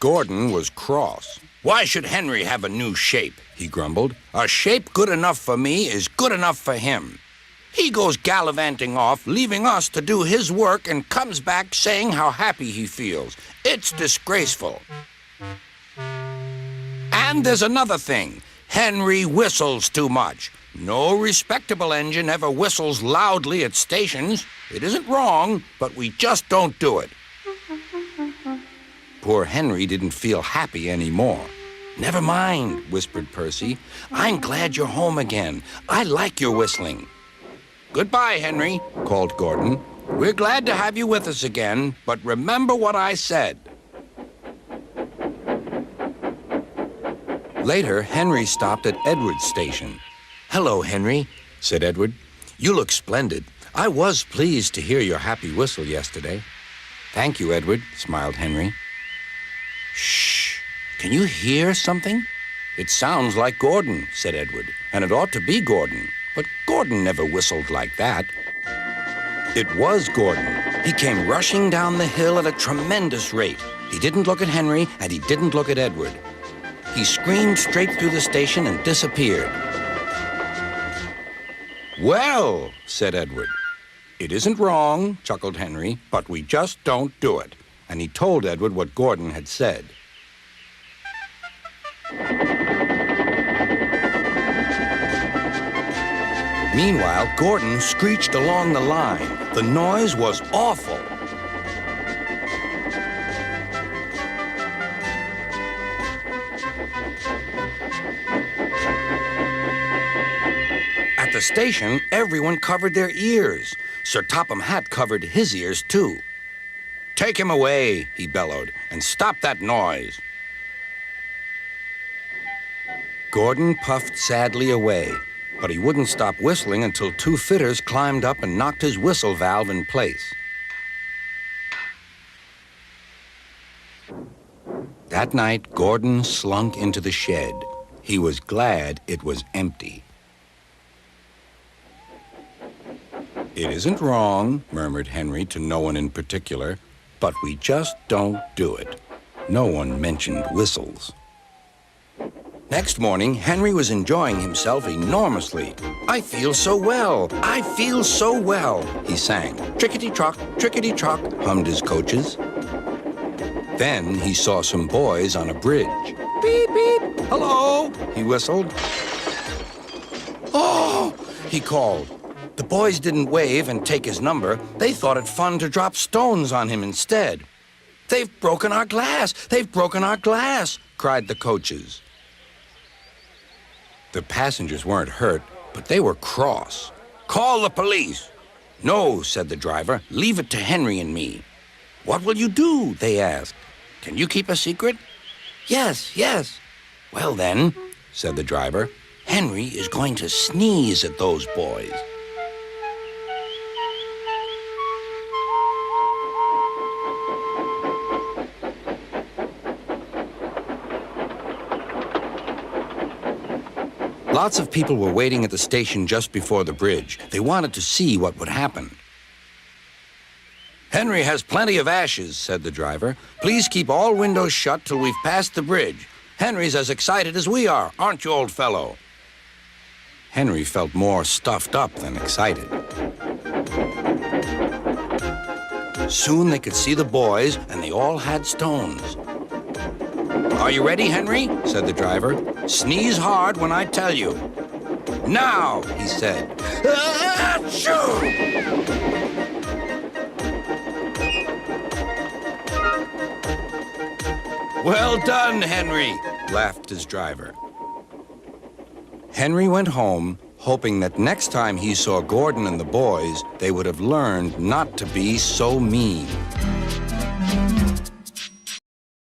Gordon was cross. "Why should Henry have a new shape?" he grumbled. "A shape good enough for me is good enough for him. He goes gallivanting off, leaving us to do his work, and comes back saying how happy he feels. It's disgraceful. And there's another thing. Henry whistles too much. No respectable engine ever whistles loudly at stations. It isn't wrong, but we just don't do it." Poor Henry didn't feel happy anymore. "Never mind," whispered Percy. "I'm glad you're home again. I like your whistling." "Goodbye, Henry," called Gordon. "We're glad to have you with us again, but remember what I said." Later, Henry stopped at Edward's station. "Hello, Henry," said Edward. "You look splendid. I was pleased to hear your happy whistle yesterday." "Thank you, Edward," smiled Henry. "Shh! Can you hear something?" "It sounds like Gordon," said Edward, "and it ought to be Gordon. But Gordon never whistled like that." It was Gordon. He came rushing down the hill at a tremendous rate. He didn't look at Henry, and he didn't look at Edward. He screamed straight through the station and disappeared. "Well," said Edward. "It isn't wrong," chuckled Henry, "but we just don't do it." And he told Edward what Gordon had said. Meanwhile, Gordon screeched along the line. The noise was awful. At the station, everyone covered their ears. Sir Topham Hatt covered his ears, too. "Take him away," he bellowed, "and stop that noise." Gordon puffed sadly away, but he wouldn't stop whistling until two fitters climbed up and knocked his whistle valve in place. That night, Gordon slunk into the shed. He was glad it was empty. "It isn't wrong," murmured Henry to no one in particular, "but we just don't do it." No one mentioned whistles. Next morning, Henry was enjoying himself enormously. "I feel so well, I feel so well," he sang. "Trickety-trock, trickety-trock," hummed his coaches. Then he saw some boys on a bridge. "Beep, beep, hello," he whistled. "Oh," he called. The boys didn't wave and take his number. They thought it fun to drop stones on him instead. "They've broken our glass! They've broken our glass!" cried the coaches. The passengers weren't hurt, but they were cross. "Call the police." "No," said the driver. "Leave it to Henry and me." "What will you do?" they asked. "Can you keep a secret?" "Yes, yes." "Well then," said the driver, "Henry is going to sneeze at those boys." Lots of people were waiting at the station just before the bridge. They wanted to see what would happen. "Henry has plenty of ashes," said the driver. "Please keep all windows shut till we've passed the bridge. Henry's as excited as we are, aren't you, old fellow?" Henry felt more stuffed up than excited. Soon they could see the boys, and they all had stones. "Are you ready, Henry?" said the driver. "Sneeze hard when I tell you." "Now," he said. Achoo! "Well done, Henry," laughed his driver. Henry went home, hoping that next time he saw Gordon and the boys, they would have learned not to be so mean.